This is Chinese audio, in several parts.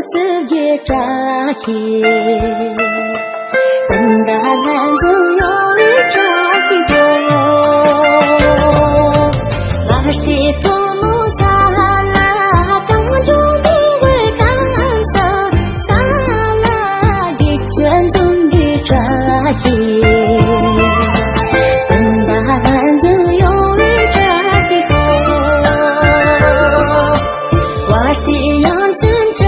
自己抓起，等到男子有一抓起我，我是父母撒拉当中的为干啥撒拉的全中的抓起，等到男子有一抓起我是阳春这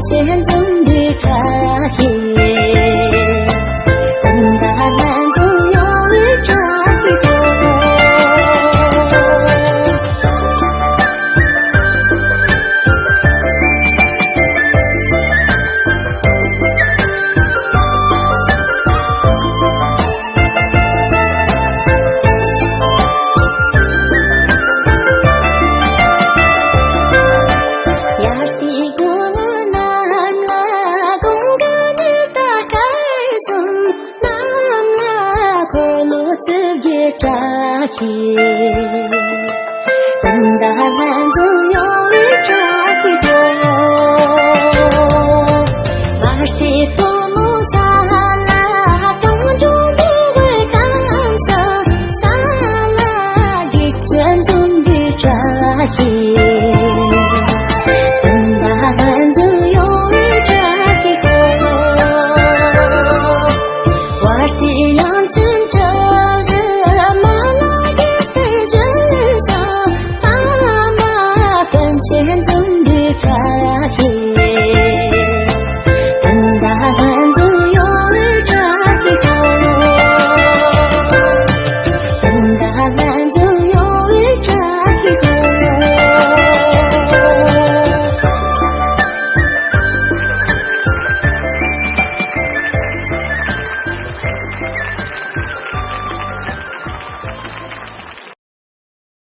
前中的抓起，等到男子有一抓起自己抓起，等到男子有一抓起我是父母撒拉当中的为干啥撒拉的全中的抓起，等到男子有一抓起我是